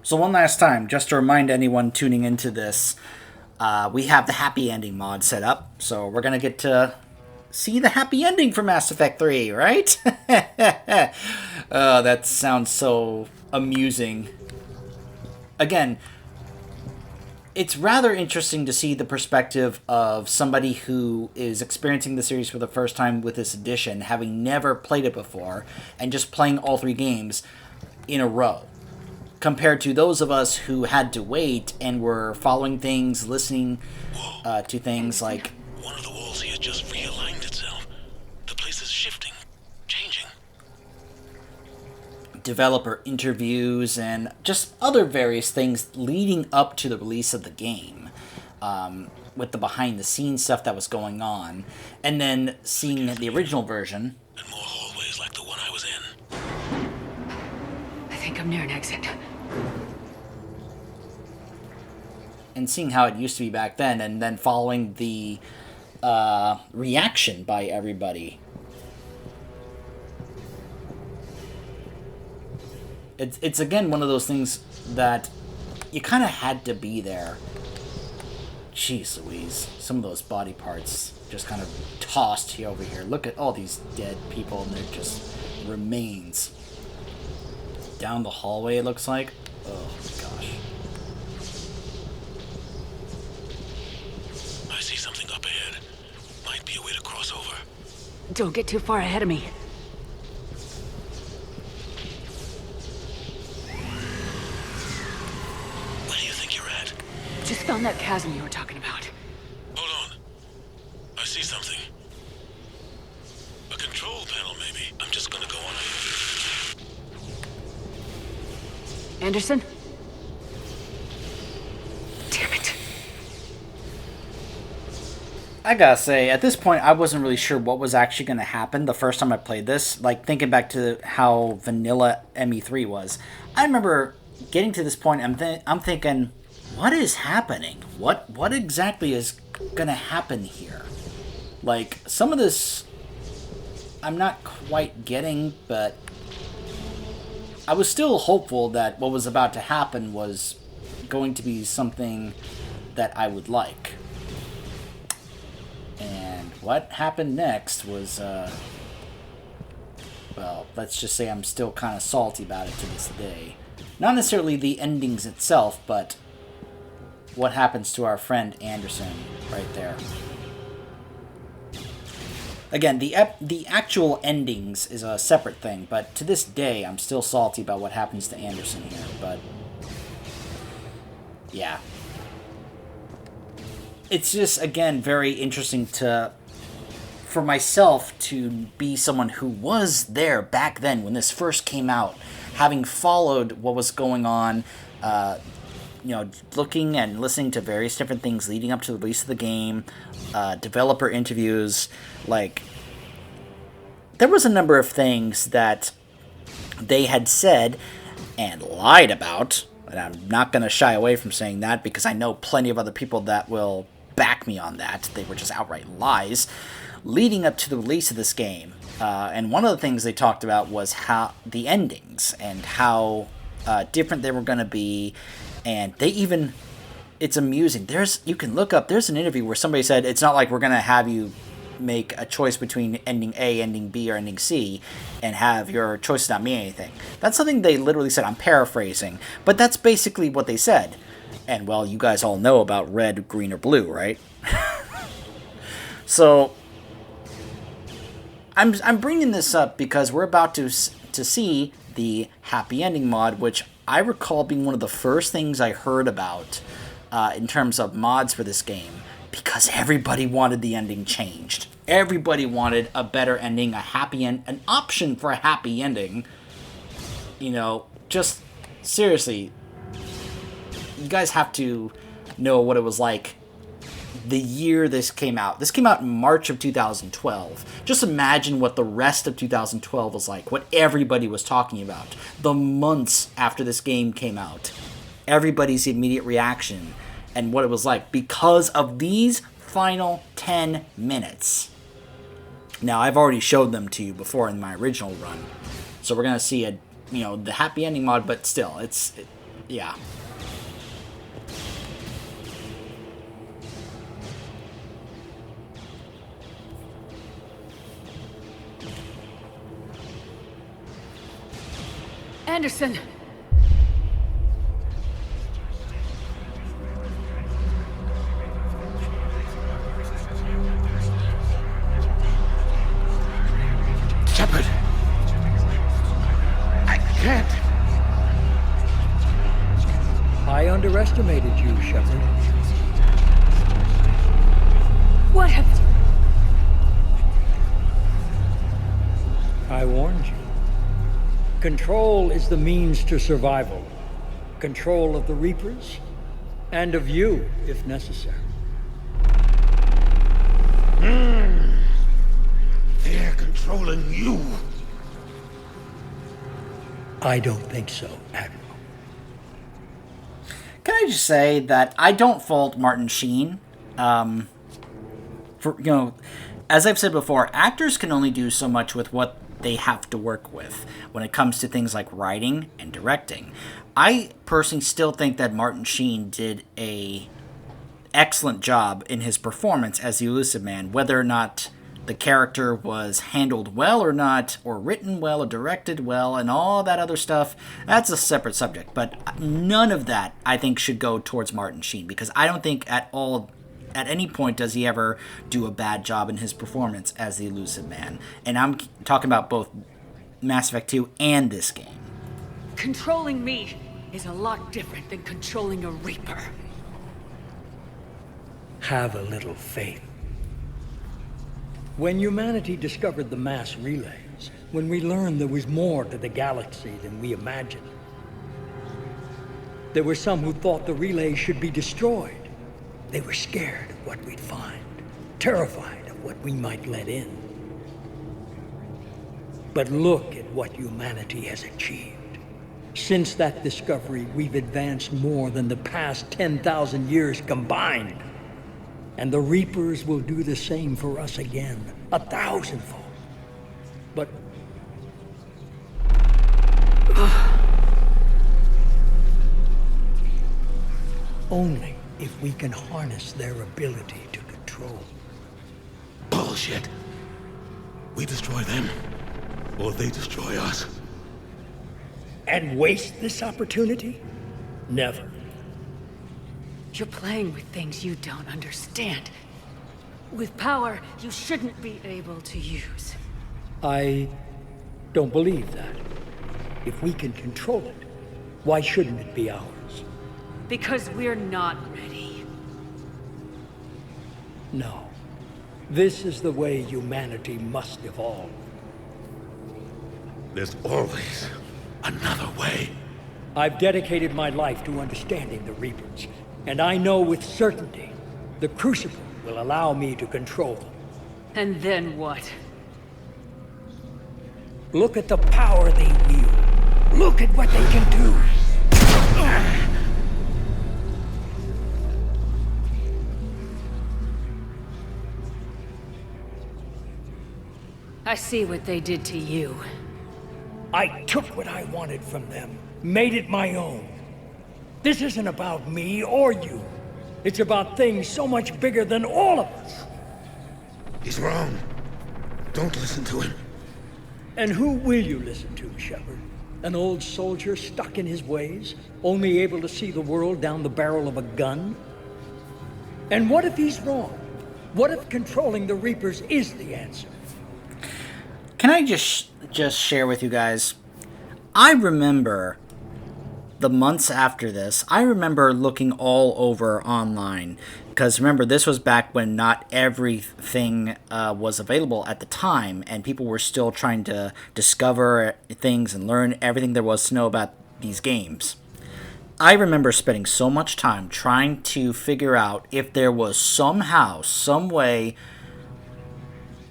So one last time, just to remind anyone tuning into this, we have the happy ending mod set up. So we're gonna get to see the happy ending for Mass Effect 3, right? That sounds so amusing. Again, it's rather interesting to see the perspective of somebody who is experiencing the series for the first time with this edition, having never played it before, and just playing all three games in a row, compared to those of us who had to wait and were following things, listening to things like One of the walls here just realigned itself. The place is shifting, changing. developer interviews and just other various things leading up to the release of the game, with the behind the scenes stuff that was going on, and then seeing the original version. And more hallways like the one I was in. I think I'm near an exit. And seeing how it used to be back then, and then following the reaction by everybody. It's again one of those things that you kind of had to be there. Jeez Louise, some of those body parts just kind of tossed here over here. Look at all these dead people, and they're just remains. Down the hallway, it looks like. Oh gosh. I see something up ahead. Might be a way to cross over. Don't get too far ahead of me. Where do you think you're at? Just found that chasm you were talking about. Hold on. I see something. A control panel, maybe. I'm just gonna go on ahead. Anderson? Damn it. I gotta say, at this point, I wasn't really sure what was actually going to happen the first time I played this. Like, thinking back to how vanilla ME3 was. I remember getting to this point, I'm thinking, what is happening? What exactly is going to happen here? Like, some of this, I'm not quite getting, but I was still hopeful that what was about to happen was going to be something that I would like. And what happened next was, well, let's just say I'm still kind of salty about it to this day. Not necessarily the endings itself, but what happens to our friend Anderson right there. Again, the actual endings is a separate thing, but to this day, I'm still salty about what happens to Anderson here, but yeah. It's just, again, very interesting for myself to be someone who was there back then when this first came out, having followed what was going on, looking and listening to various different things leading up to the release of the game, developer interviews. Like, there was a number of things that they had said and lied about, and I'm not going to shy away from saying that because I know plenty of other people that will back me on that. They were just outright lies leading up to the release of this game. And one of the things they talked about was how the endings and how different they were going to be. And they even, it's amusing. You can look up, there's an interview where somebody said, it's not like we're going to have you make a choice between ending A, ending B, or ending C, and have your choice not mean anything. That's something they literally said. I'm paraphrasing, but that's basically what they said. And, well, you guys all know about red, green, or blue, right? So, I'm bringing this up because we're about to see the happy ending mod, which I recall being one of the first things I heard about in terms of mods for this game, because everybody wanted the ending changed. Everybody wanted a better ending, a happy end, an option for a happy ending. Just seriously, you guys have to know what it was like the year this came out. This came out in March of 2012. Just imagine what the rest of 2012 was like, what everybody was talking about. The months after this game came out, everybody's immediate reaction, and what it was like because of these final 10 minutes. Now, I've already showed them to you before in my original run, so we're going to see the happy ending mod, but still, Yeah. Anderson! Shepard! I can't! I underestimated you, Shepard. What have... I warned you. Control is the means to survival. Control of the Reapers, and of you, if necessary. They're controlling you. I don't think so, Admiral. Can I just say that I don't fault Martin Sheen. For, you know, as I've said before, actors can only do so much with what they have to work with when it comes to things like writing and directing. I personally still think that Martin Sheen did a excellent job in his performance as the Elusive Man, whether or not the character was handled well or not, or written well or directed well, and all that other stuff, that's a separate subject. But none of that, I think, should go towards Martin Sheen, because I don't think at any point does he ever do a bad job in his performance as the Elusive Man. And I'm talking about both Mass Effect 2 and this game. Controlling me is a lot different than controlling a Reaper. Have a little faith. When humanity discovered the mass relays, when we learned there was more to the galaxy than we imagined, there were some who thought the relays should be destroyed. They were scared of what we'd find, terrified of what we might let in. But look at what humanity has achieved. Since that discovery, we've advanced more than the past 10,000 years combined. And the Reapers will do the same for us again, 1,000-fold. But... only if we can harness their ability to control. Bullshit. We destroy them, or they destroy us. And waste this opportunity? Never. You're playing with things you don't understand. With power you shouldn't be able to use. I don't believe that. If we can control it, why shouldn't it be ours? Because we're not ready. No. This is the way humanity must evolve. There's always another way. I've dedicated my life to understanding the Reapers, and I know with certainty the Crucible will allow me to control them. And then what? Look at the power they wield. Look at what they can do. I see what they did to you. I took what I wanted from them, made it my own. This isn't about me or you. It's about things so much bigger than all of us. He's wrong. Don't listen to him. And who will you listen to, Shepard? An old soldier stuck in his ways, only able to see the world down the barrel of a gun? And what if he's wrong? What if controlling the Reapers is the answer? Can I just share with you guys? I remember the months after this, I remember looking all over online. Because remember, this was back when not everything was available at the time, and people were still trying to discover things and learn everything there was to know about these games. I remember spending so much time trying to figure out if there was somehow, some way,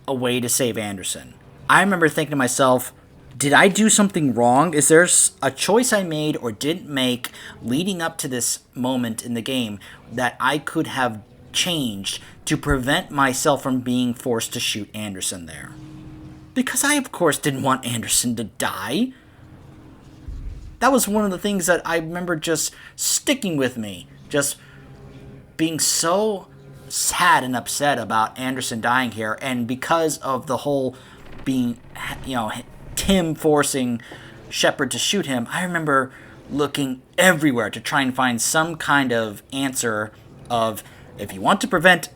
a way to save Anderson. I remember thinking to myself, did I do something wrong? Is there a choice I made or didn't make leading up to this moment in the game that I could have changed to prevent myself from being forced to shoot Anderson there? Because I, of course, didn't want Anderson to die. that was one of the things that I remember just sticking with me. Just being so sad and upset about Anderson dying here, and because of the whole being, Tim forcing Shepard to shoot him, I remember looking everywhere to try and find some kind of answer of, if you want to prevent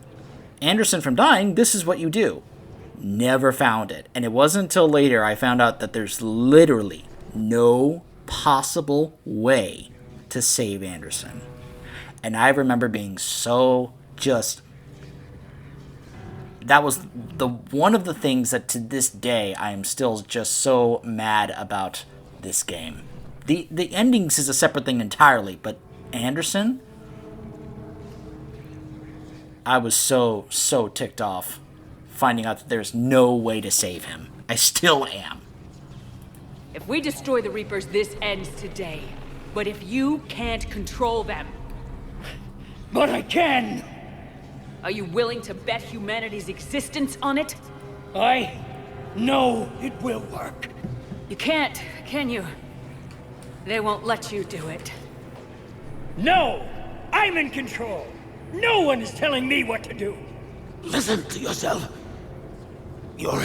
Anderson from dying, this is what you do. Never found it. And it wasn't until later I found out that there's literally no possible way to save Anderson. And I remember being so just... That was one of the things that to this day I am still just so mad about this game. The endings is a separate thing entirely, but Anderson, I was so ticked off finding out that there's no way to save him. I still am. If we destroy the Reapers, this ends today. But if you can't control them... But I can! Are you willing to bet humanity's existence on it? I know it will work. You can't, can you? They won't let you do it. No! I'm in control! No one is telling me what to do! Listen to yourself. You're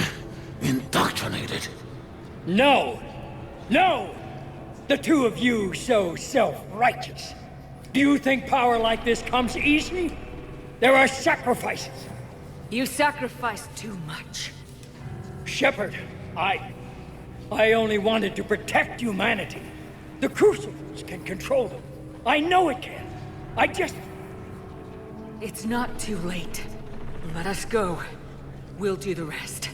indoctrinated. No! No! The two of you so self-righteous. Do you think power like this comes easy? There are sacrifices. You sacrifice too much. Shepard, I only wanted to protect humanity. The Crucibles can control them. I know it can. I just... It's not too late. Let us go. We'll do the rest.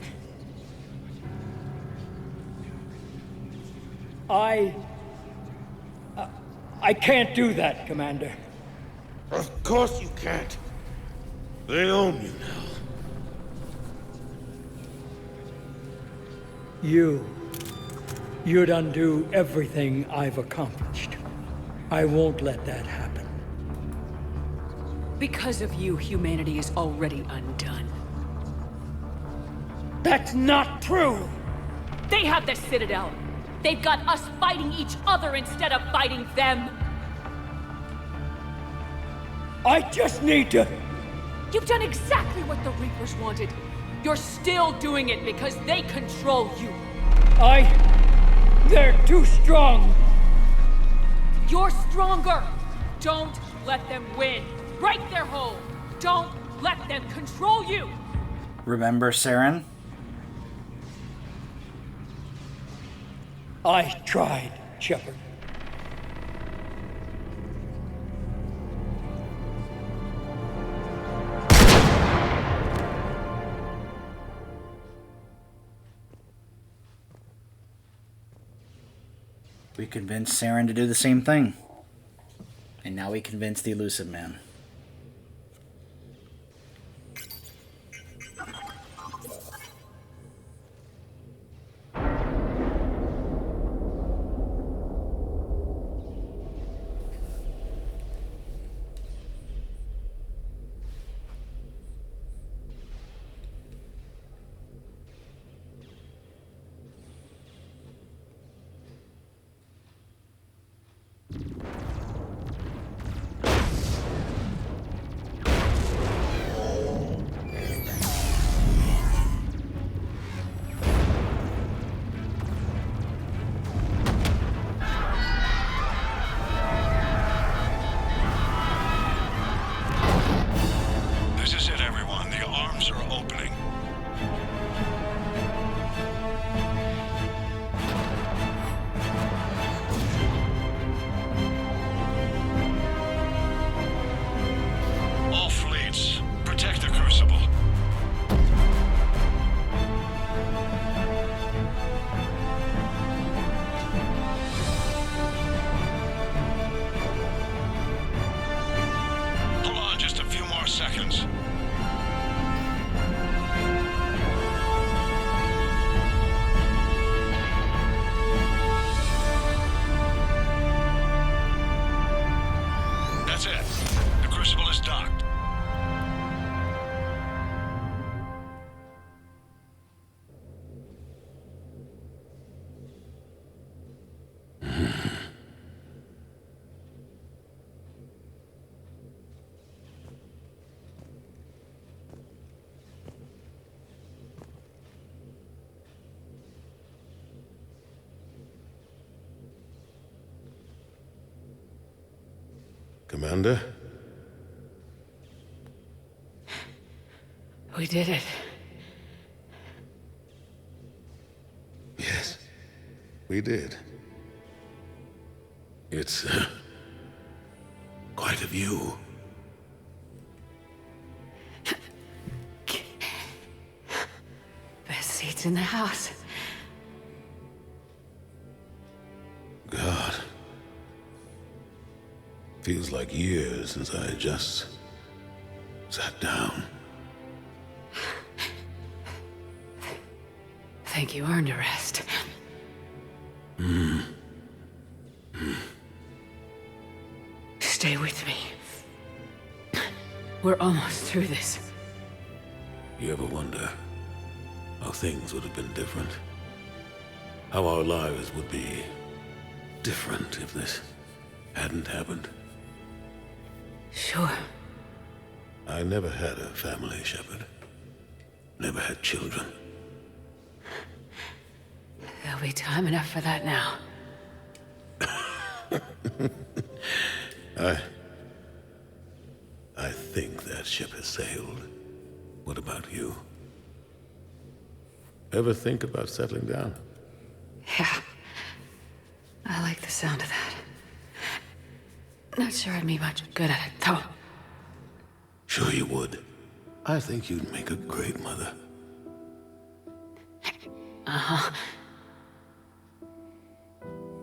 I can't do that, Commander. Of course you can't. They own you now. You'd undo everything I've accomplished. I won't let that happen. Because of you, humanity is already undone. That's not true! They have the Citadel. They've got us fighting each other instead of fighting them. I just need to... You've done exactly what the Reapers wanted. You're still doing it because they control you. They're too strong. You're stronger. Don't let them win. Break their hold. Don't let them control you. Remember, Saren? I tried, Shepard. We convinced Saren to do the same thing. And now we convinced the Elusive Man. This is it, everyone. The arms are opening. All fleets, protect the Crucible. Hold on just a few more seconds. That's it. The Crucible is docked. Commander? We did it. Yes, we did. It's quite a view. Best seats in the house. God. Feels like years since I just sat down. Think you earned a rest. Stay with me. We're almost through this. You ever wonder how things would have been different? How our lives would be different if this hadn't happened? Sure. I never had a family, Shepard. Never had children. There'll be time enough for that now. I think that ship has sailed. What about you? Ever think about settling down? Yeah. I like the sound of that. Not sure I'd be much good at it, though. Sure you would. I think you'd make a great mother. Uh-huh.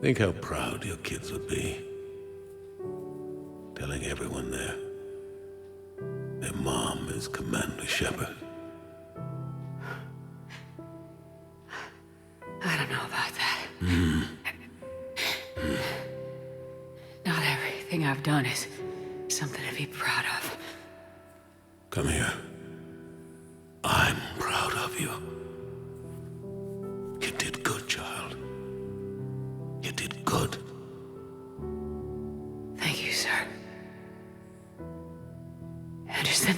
Think how proud your kids would be. Telling everyone their mom is Commander Shepard. I don't know about that. Not everything I've done is something to be proud of. Come here. I'm proud of you. You did good, child. You did good. Thank you, sir. Anderson?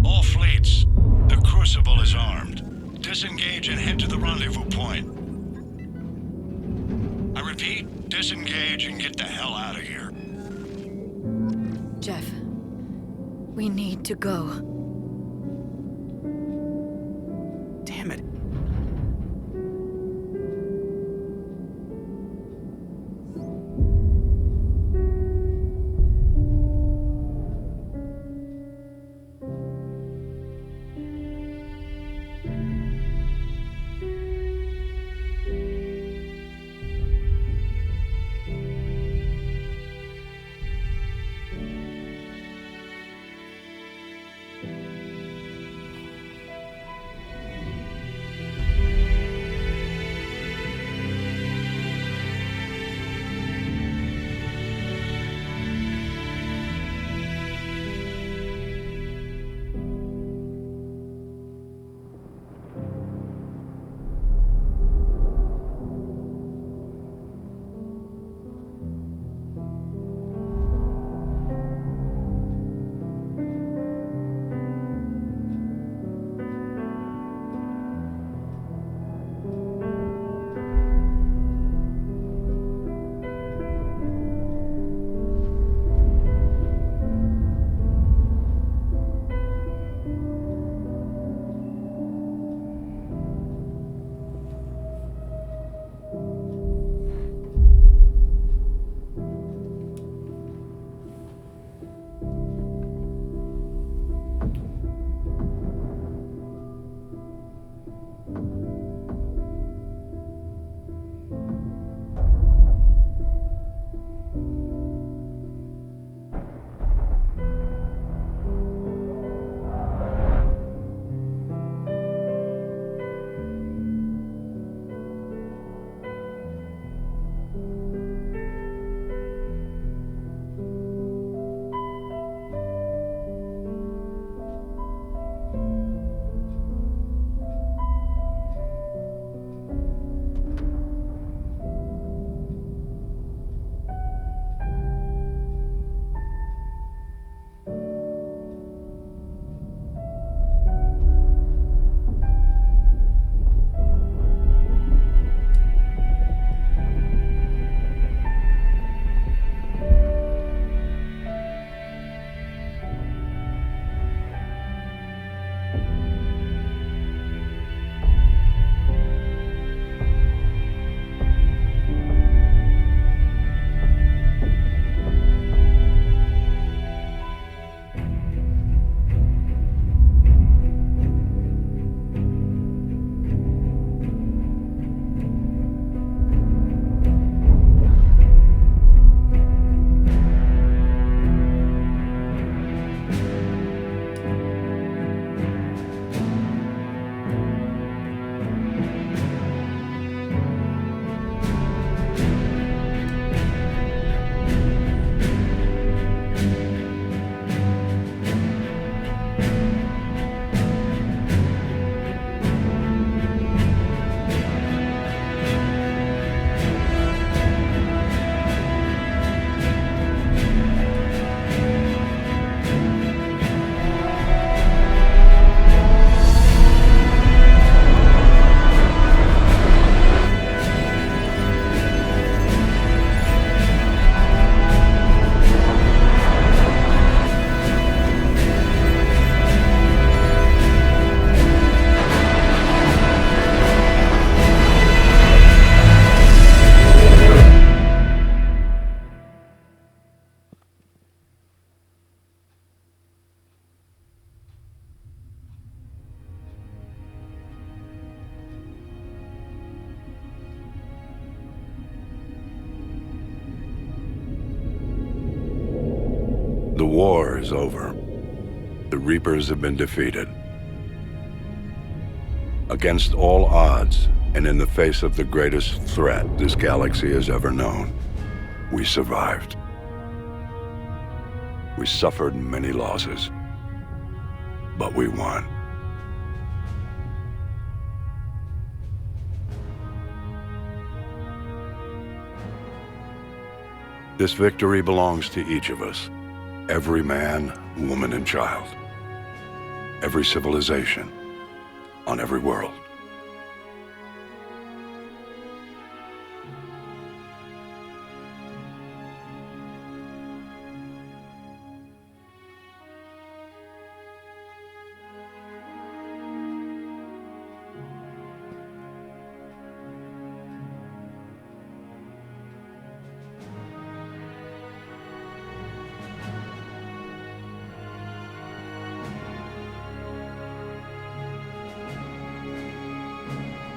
All fleets, the Crucible is armed. Disengage and head to the rendezvous point. I repeat, disengage and get the hell out of here. Jeff, we need to go. Damn it. war is over. The Reapers have been defeated. Against all odds, and in the face of the greatest threat this galaxy has ever known, we survived. We suffered many losses, but we won. This victory belongs to each of us. Every man, woman, and child. Every civilization, on every world.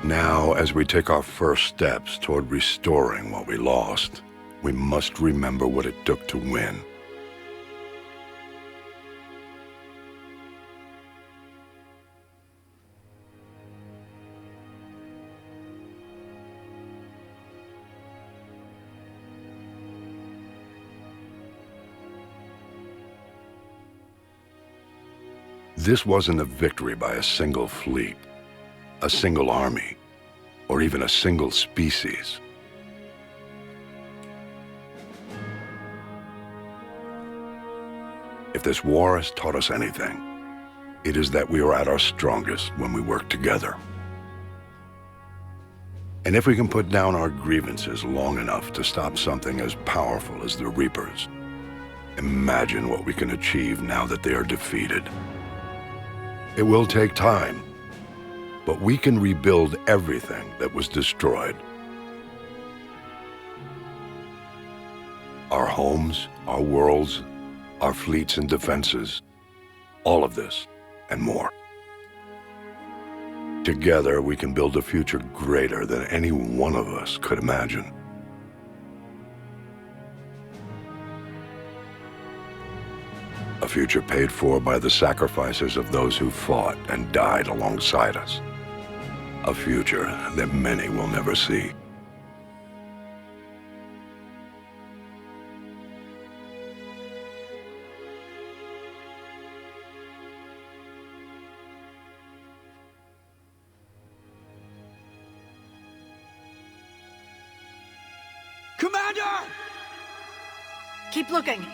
Now, as we take our first steps toward restoring what we lost, we must remember what it took to win. This wasn't a victory by a single fleet, a single army, or even a single species. If this war has taught us anything, it is that we are at our strongest when we work together. And if we can put down our grievances long enough to stop something as powerful as the Reapers, imagine what we can achieve now that they are defeated. It will take time, but we can rebuild everything that was destroyed. Our homes, our worlds, our fleets and defenses, all of this and more. Together, we can build a future greater than any one of us could imagine. A future paid for by the sacrifices of those who fought and died alongside us. A future that many will never see. Commander! Keep looking.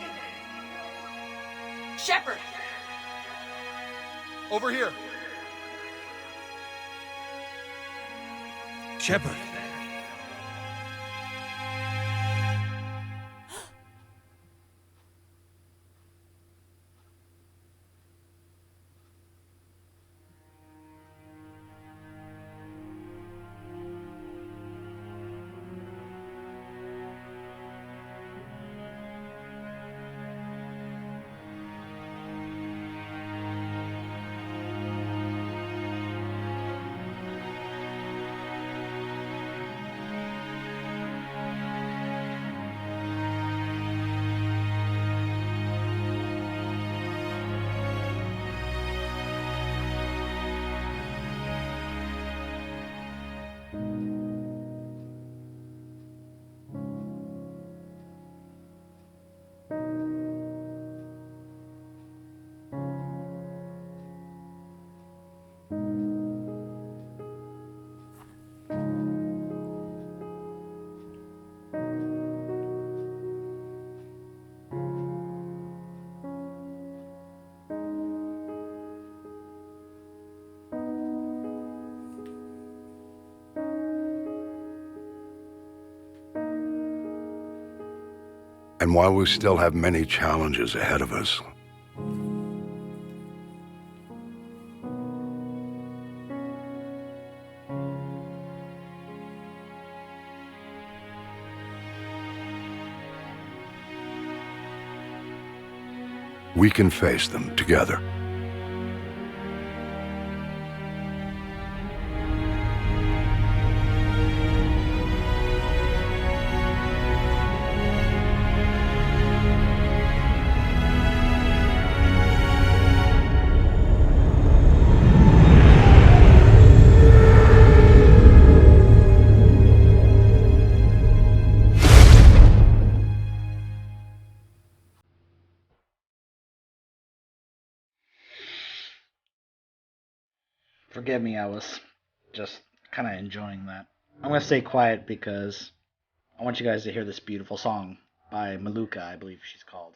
Shepard! Over here. Shepard. And while we still have many challenges ahead of us, we can face them together. Forgive me, I was just kind of enjoying that. I'm going to stay quiet because I want you guys to hear this beautiful song by Maluka, I believe she's called.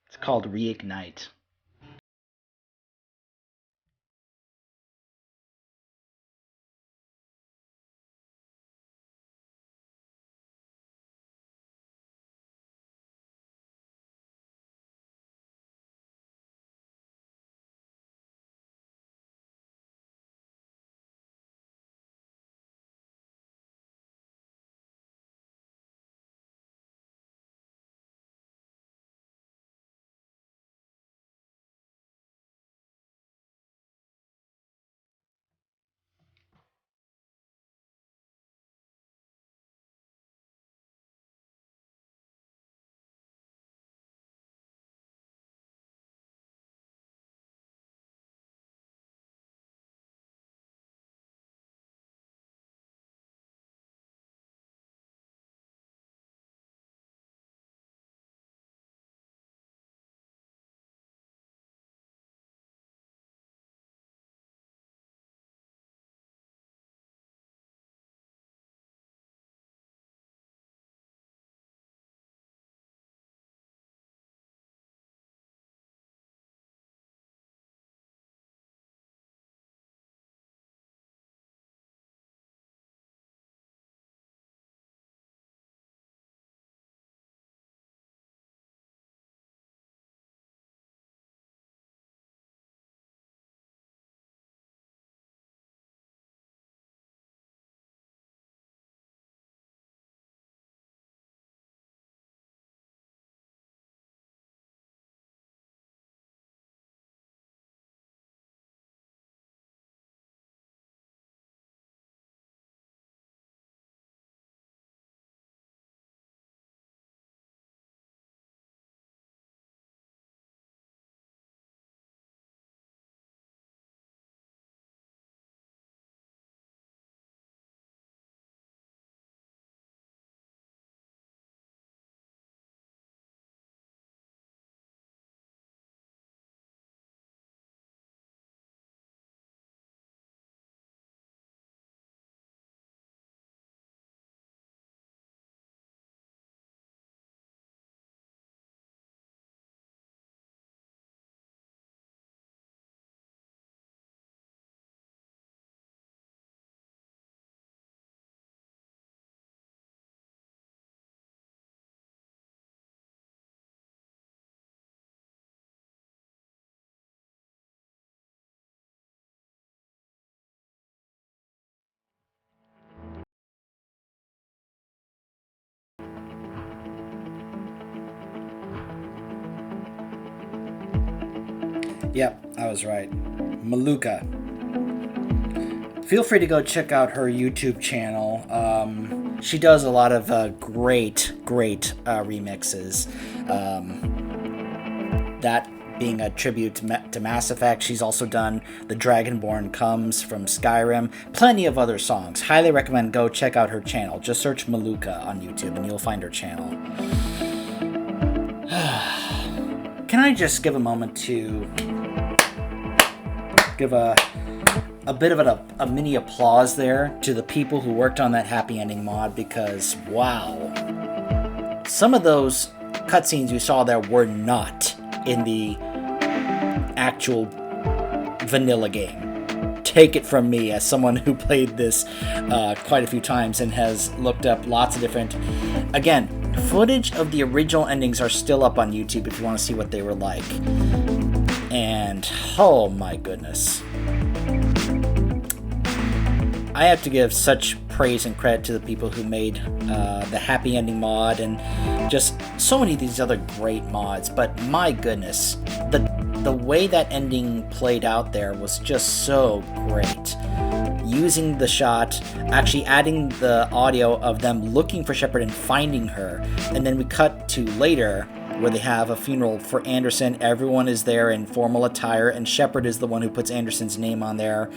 It's called Reignite. Yep, I was right. Maluka. Feel free to go check out her YouTube channel. She does a lot of great remixes. That being a tribute to Mass Effect. She's also done The Dragonborn Comes from Skyrim. Plenty of other songs. Highly recommend go check out her channel. Just search Maluka on YouTube and you'll find her channel. Can I just give a moment to give a bit of a mini applause there to the people who worked on that happy ending mod, because wow, some of those cutscenes you saw there were not in the actual vanilla game. Take it from me as someone who played this quite a few times and has looked up lots of different, again, footage of the original endings are still up on YouTube if you want to see what they were like. And oh my goodness, I have to give such praise and credit to the people who made the happy ending mod and just so many of these other great mods. But my goodness, the way that ending played out there was just so great. Using the shot, actually adding the audio of them looking for Shepard and finding her, and then we cut to later where they have a funeral for Anderson. Everyone is there in formal attire, and Shepard is the one who puts Anderson's name on there.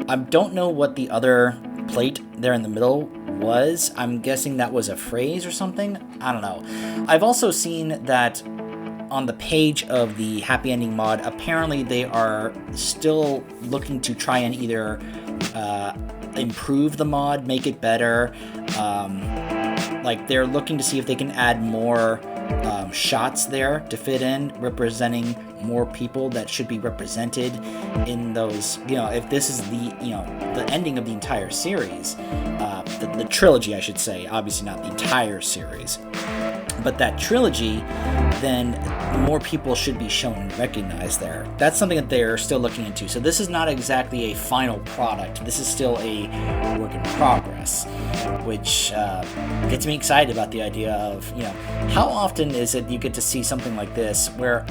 I don't know what the other plate there in the middle was. I'm guessing that was a phrase or something. I don't know. I've also seen that on the page of the Happy Ending mod, apparently they are still looking to try and either improve the mod, make it better. Like they're looking to see if they can add more shots there to fit in, representing more people that should be represented in those. If this is the ending of the entire series, the trilogy, I should say, obviously not the entire series, but that trilogy, then more people should be shown and recognized there. That's something that they're still looking into. So this is not exactly a final product. This is still a work in progress, which gets me excited about the idea of, how often is it you get to see something like this where,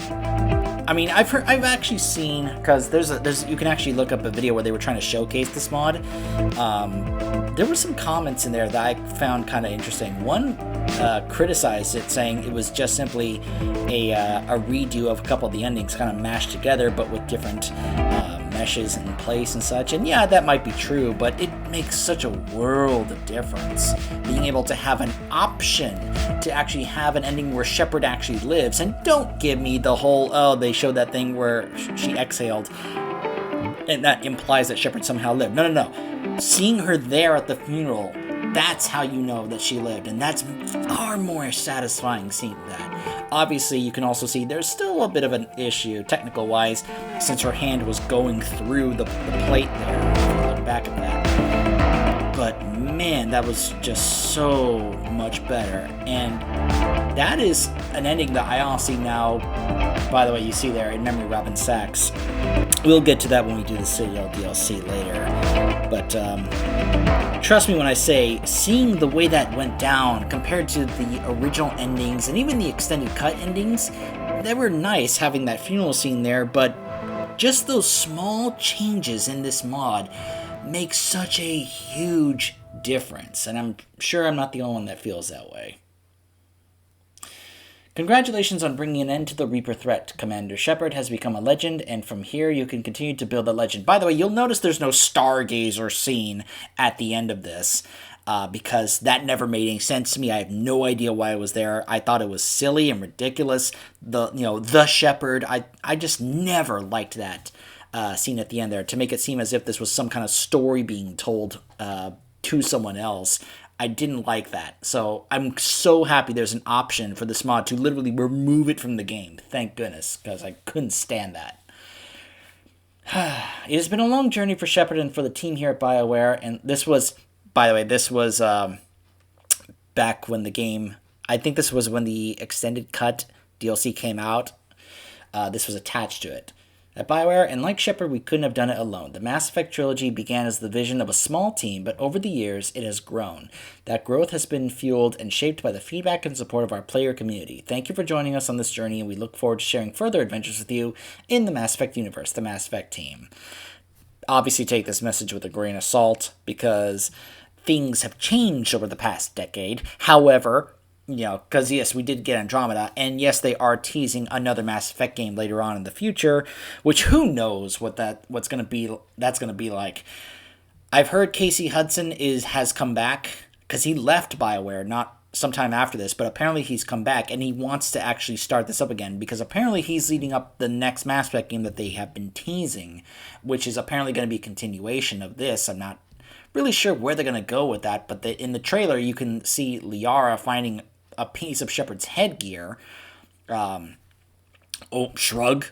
I mean, I've actually seen, because there's you can actually look up a video where they were trying to showcase this mod. There were some comments in there that I found kind of interesting. One criticized it, saying it was just simply a redo of a couple of the endings kind of mashed together, but with different meshes in place and such. And yeah, that might be true, but it makes such a world of difference being able to have an option to actually have an ending where Shepard actually lives. And don't give me the whole, they showed that thing where she exhaled and that implies that Shepard somehow lived. No. Seeing her there at the funeral, that's how you know that she lived, and that's far more satisfying seeing that. Obviously, you can also see there's still a bit of an issue, technical-wise, since her hand was going through the plate there. If you look back at that. But man, that was just so much better, and that is an ending that I honestly now, by the way, you see there, in memory Robin Sachs. We'll get to that when we do the Citadel DLC later. But trust me when I say, seeing the way that went down compared to the original endings and even the extended cut endings, they were nice having that funeral scene there, but just those small changes in this mod make such a huge difference, and I'm sure I'm not the only one that feels that way. Congratulations on bringing an end to the Reaper threat. Commander Shepard has become a legend, and from here you can continue to build a legend. By the way, you'll notice there's no Stargazer scene at the end of this, because that never made any sense to me. I have no idea why it was there. I thought it was silly and ridiculous. The Shepard, I just never liked that scene at the end there, to make it seem as if this was some kind of story being told to someone else. I didn't like that. So I'm so happy there's an option for this mod to literally remove it from the game. Thank goodness, because I couldn't stand that. It has been a long journey for Shepard and for the team here at BioWare, and this was, by the way, this was back when the game, I think this was when the extended cut DLC came out. This was attached to it. At BioWare, and like Shepard, we couldn't have done it alone. The Mass Effect trilogy began as the vision of a small team, but over the years, it has grown. That growth has been fueled and shaped by the feedback and support of our player community. Thank you for joining us on this journey, and we look forward to sharing further adventures with you in the Mass Effect universe, the Mass Effect team. Obviously, take this message with a grain of salt, because things have changed over the past decade. However, because yes, we did get Andromeda, and yes, they are teasing another Mass Effect game later on in the future, which who knows that's gonna be like. I've heard Casey Hudson has come back, because he left BioWare not sometime after this, but apparently he's come back and he wants to actually start this up again, because apparently he's leading up the next Mass Effect game that they have been teasing, which is apparently going to be a continuation of this. I'm not really sure where they're going to go with that, but in the trailer you can see Liara finding a piece of Shepard's headgear. Shrug.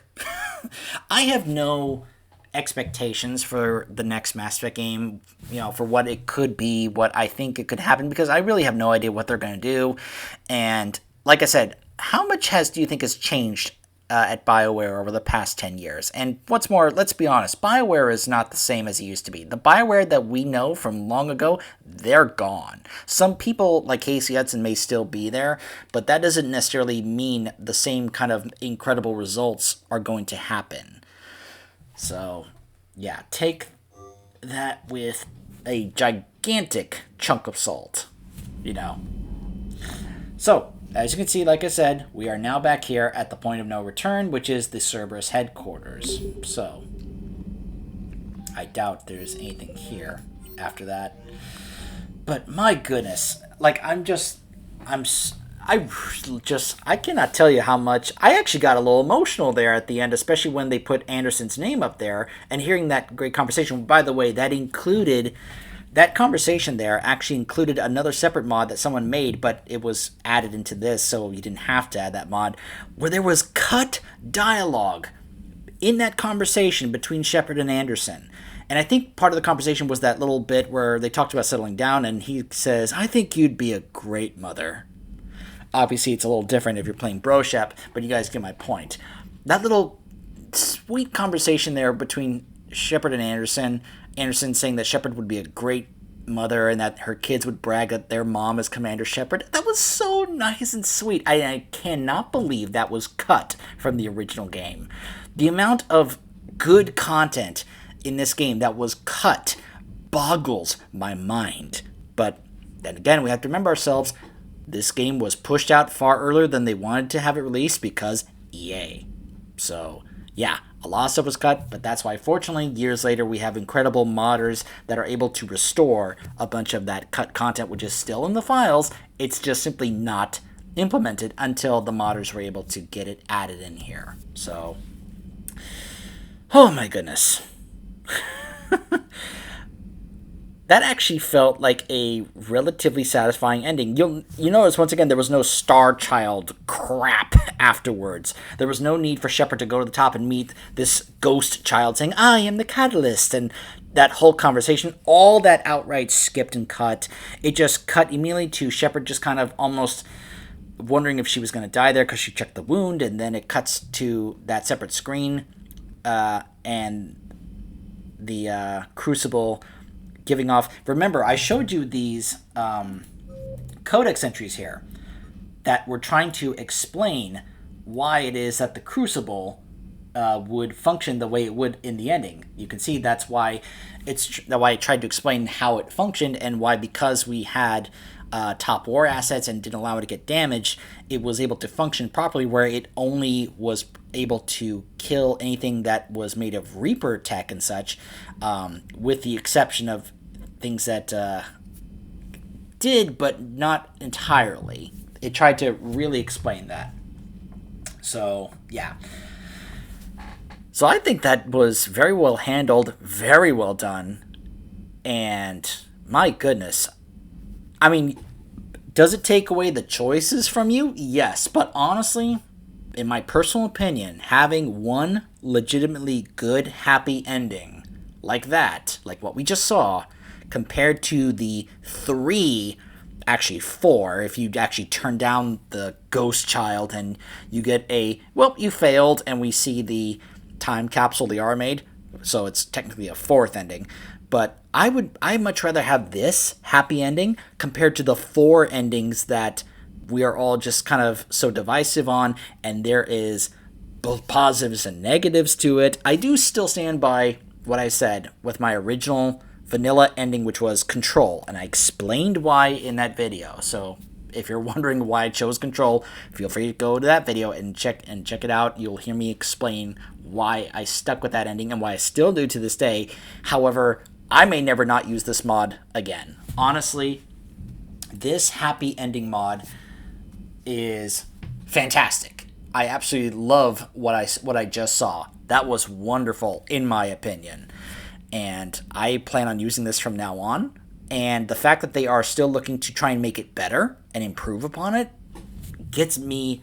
I have no expectations for the next Mass Effect game, for what it could be, what I think it could happen, because I really have no idea what they're going to do. And like I said, how much do you think has changed at BioWare over the past 10 years? And what's more, let's be honest, BioWare is not the same as it used to be. The BioWare that we know from long ago, they're gone. Some people like Casey Hudson may still be there, but that doesn't necessarily mean the same kind of incredible results are going to happen. So, yeah, take that with a gigantic chunk of salt, So, as you can see, like I said, we are now back here at the point of no return, which is the Cerberus headquarters. So, I doubt there's anything here after that. But my goodness, like, I I cannot tell you how much I actually got a little emotional there at the end, especially when they put Anderson's name up there and hearing that great conversation. By the way, that conversation there actually included another separate mod that someone made, but it was added into this, so you didn't have to add that mod, where there was cut dialogue in that conversation between Shepard and Anderson. And I think part of the conversation was that little bit where they talked about settling down, and he says, "I think you'd be a great mother." Obviously, it's a little different if you're playing Broshep, but you guys get my point. That little sweet conversation there between Shepard and Anderson saying that Shepard would be a great mother and that her kids would brag that their mom is Commander Shepard. That was so nice and sweet. I cannot believe that was cut from the original game. The amount of good content in this game that was cut boggles my mind. But then again, we have to remember ourselves, this game was pushed out far earlier than they wanted to have it released because EA. So, yeah, a lot of stuff was cut, but that's why, fortunately, years later, we have incredible modders that are able to restore a bunch of that cut content, which is still in the files. It's just simply not implemented until the modders were able to get it added in here. So, oh my goodness. That actually felt like a relatively satisfying ending. You notice, once again, there was no Star Child crap afterwards. There was no need for Shepard to go to the top and meet this ghost child saying, "I am the catalyst," and that whole conversation, all that outright skipped and cut. It just cut immediately to Shepard just kind of almost wondering if she was going to die there because she checked the wound, and then it cuts to that separate screen and the Crucible giving off. Remember, I showed you these codex entries here that were trying to explain why it is that the Crucible would function the way it would in the ending. You can see that's why why I tried to explain how it functioned, and why, because we had top war assets and didn't allow it to get damaged, it was able to function properly, where it only was able to kill anything that was made of Reaper tech and such, with the exception of things that did, but not entirely. It tried to really explain that. So, yeah. So I think that was very well handled, very well done, and my goodness. I mean, does it take away the choices from you? Yes, but honestly, in my personal opinion, having one legitimately good, happy ending like that, like what we just saw, compared to the 3, actually 4, if you actually turn down the ghost child and you get you failed, and we see the time capsule the R made, so it's technically a 4th ending. But I'd much rather have this happy ending compared to the 4 endings that we are all just kind of so divisive on, and there is both positives and negatives to it. I do still stand by what I said with my original vanilla ending, which was Control, and I explained why in that video. So if you're wondering why I chose Control, feel free to go to that video and check it out. You'll hear me explain why I stuck with that ending and why I still do to this day. However, I may never not use this mod again. Honestly, this happy ending mod is fantastic. I absolutely love what I just saw. That was wonderful, in my opinion. And I plan on using this from now on. And the fact that they are still looking to try and make it better and improve upon it gets me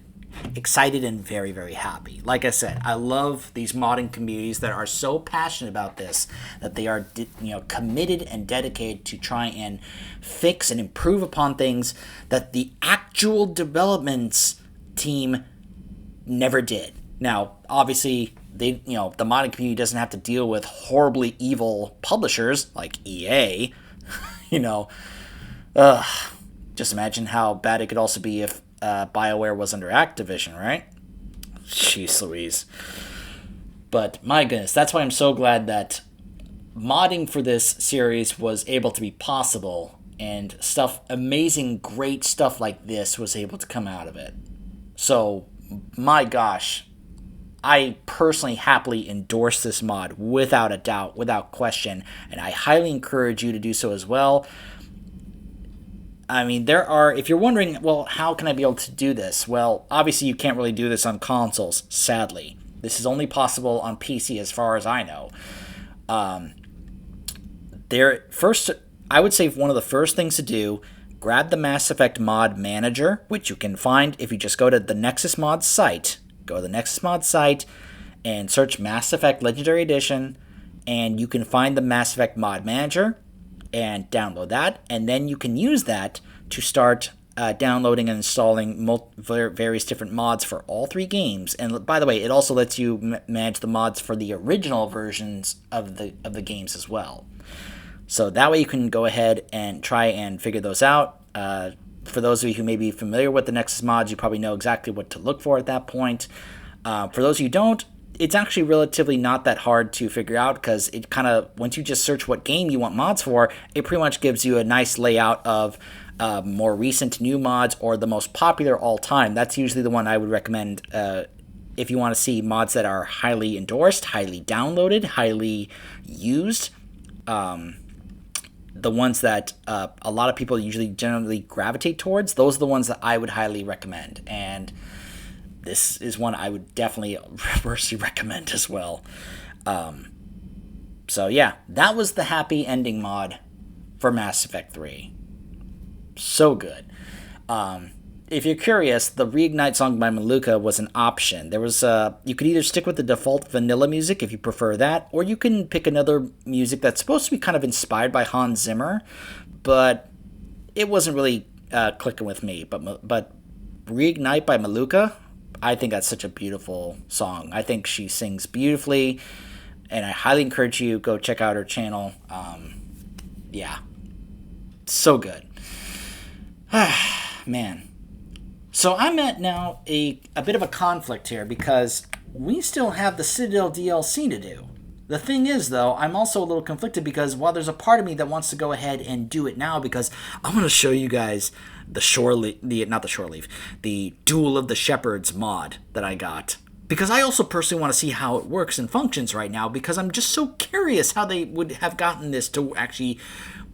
excited and very, very happy. Like I said, I love these modding communities that are so passionate about this, that they are committed and dedicated to try and fix and improve upon things that the actual developments team never did. Now, obviously, the modding community doesn't have to deal with horribly evil publishers like EA. Just imagine how bad it could also be if BioWare was under Activision, right? Jeez Louise. But my goodness, that's why I'm so glad that modding for this series was able to be possible, and amazing, great stuff like this was able to come out of it. So, my gosh, I personally happily endorse this mod without a doubt, without question, and I highly encourage you to do so as well. I mean, there are, if you're wondering, well, how can I be able to do this? Well, obviously you can't really do this on consoles, sadly. This is only possible on PC as far as I know. First, I would say one of the first things to do, grab the Mass Effect Mod Manager, which you can find if you just go to the Nexus Mod site. Go to the Nexus Mod site and search Mass Effect Legendary Edition, and you can find the Mass Effect Mod Manager and download that, and then you can use that to start downloading and installing various different mods for all 3 games. And by the way, it also lets you manage the mods for the original versions of the games as well. So that way you can go ahead and try and figure those out. For those of you who may be familiar with the Nexus mods, you probably know exactly what to look for at that point. For those of you who don't, it's actually relatively not that hard to figure out, because it kind of, once you just search what game you want mods for, it pretty much gives you a nice layout of more recent new mods or the most popular all time. That's usually the one I would recommend if you want to see mods that are highly endorsed, highly downloaded, highly used. The ones that a lot of people usually generally gravitate towards, those are the ones that I would highly recommend. And this is one I would definitely reversely recommend as well. So yeah, that was the happy ending mod for Mass Effect 3. So good. If you're curious, the Reignite song by Maluka was an option. There was you could either stick with the default vanilla music if you prefer that, or you can pick another music that's supposed to be kind of inspired by Hans Zimmer, but it wasn't really clicking with me. But Reignite by Maluka, I think that's such a beautiful song. I think she sings beautifully, and I highly encourage you to go check out her channel. Yeah, so good. Man. So I'm at now a bit of a conflict here, because we still have the Citadel DLC to do. The thing is, though, I'm also a little conflicted, because while there's a part of me that wants to go ahead and do it now, because I want to show you guys the Duel of the Shepherds mod that I got. Because I also personally want to see how it works and functions right now, because I'm just so curious how they would have gotten this to actually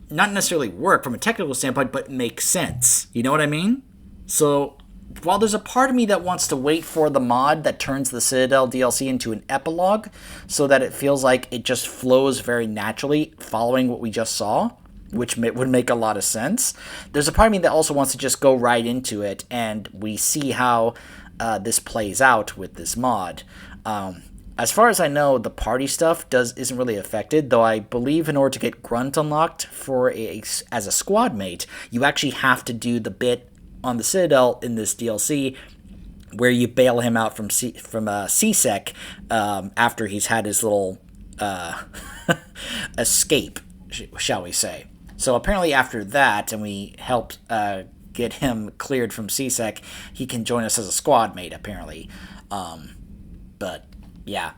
not necessarily work from a technical standpoint, but make sense. You know what I mean? So while there's a part of me that wants to wait for the mod that turns the Citadel DLC into an epilogue so that it feels like it just flows very naturally following what we just saw, which would make a lot of sense, there's a part of me that also wants to just go right into it and we see how this plays out with this mod. As far as I know, the party stuff isn't really affected, though I believe in order to get Grunt unlocked as a squad mate, you actually have to do the bit on the Citadel in this DLC where you bail him out from C-Sec after he's had his little escape, shall we say. So apparently after that, and we helped get him cleared from C-Sec, he can join us as a squad mate, apparently. But yeah.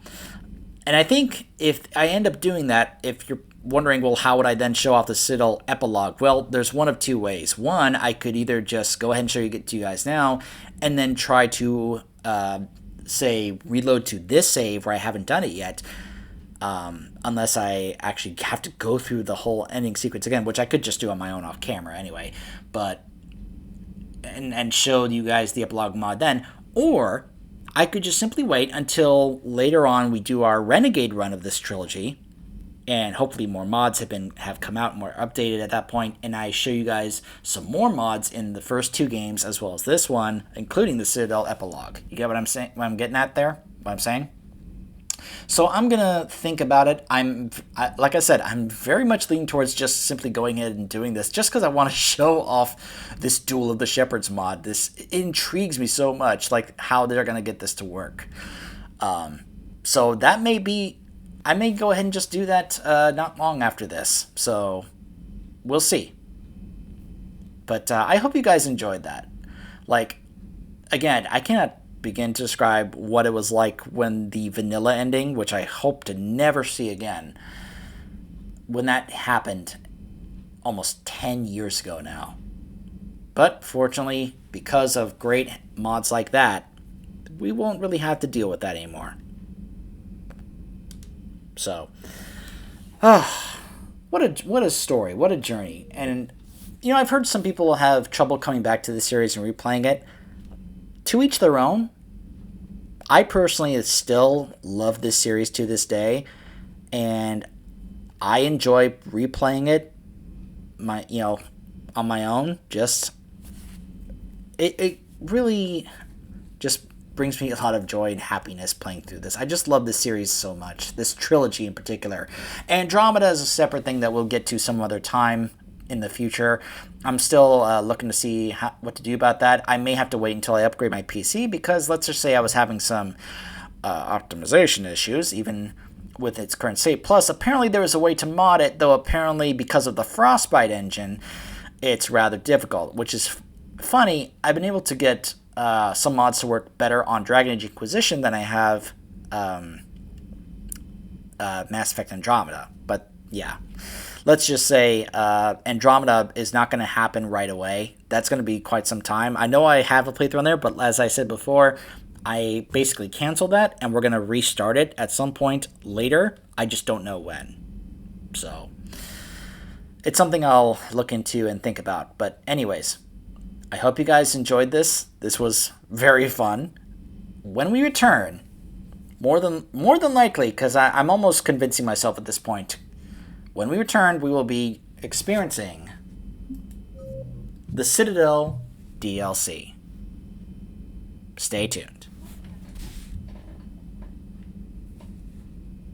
And I think if I end up doing that, if you're wondering, well, how would I then show off the Citadel epilogue? Well, there's one of two ways. One, I could either just go ahead and show it to you guys now, and then try to, say, reload to this save where I haven't done it yet, unless I actually have to go through the whole ending sequence again, which I could just do on my own off camera anyway, but and show you guys the epilogue mod then. Or I could just simply wait until later on we do our Renegade run of this trilogy, and hopefully more mods have come out, more updated at that point, and I show you guys some more mods in the first two games as well as this one, including the Citadel epilogue. You get what I'm saying? What I'm getting at there? What I'm saying? So I'm gonna think about it. Like I said, I'm very much leaning towards just simply going ahead and doing this, just because I want to show off this Duel of the Shepherds mod. This intrigues me so much, like how they're gonna get this to work. So that may be. I may go ahead and just do that not long after this. So we'll see. But I hope you guys enjoyed that. Like, again, I cannot begin to describe what it was like when the vanilla ending, which I hope to never see again, when that happened almost 10 years ago now. But fortunately, because of great mods like that, we won't really have to deal with that anymore. So, what a story, what a journey. And I've heard some people have trouble coming back to the series and replaying it. To each their own. I personally still love this series to this day, and I enjoy replaying it on my own. Just it really just brings me a lot of joy and happiness playing through this. I just love this series so much, this trilogy in particular. Andromeda is a separate thing that we'll get to some other time in the future. I'm still looking to see what to do about that. I may have to wait until I upgrade my PC, because let's just say I was having some optimization issues, even with its current state. Plus, apparently there is a way to mod it, though apparently because of the Frostbite engine, it's rather difficult, which is funny. I've been able to get some mods to work better on Dragon Age Inquisition than I have Mass Effect Andromeda. But yeah, let's just say Andromeda is not going to happen right away. That's going to be quite some time. I know I have a playthrough on there, but as I said before, I basically canceled that, and we're going to restart it at some point later. I just don't know when. So it's something I'll look into and think about. But anyways, I hope you guys enjoyed this. This was very fun. When we return, more than likely, because I'm almost convincing myself at this point, when we return, we will be experiencing the Citadel DLC. Stay tuned.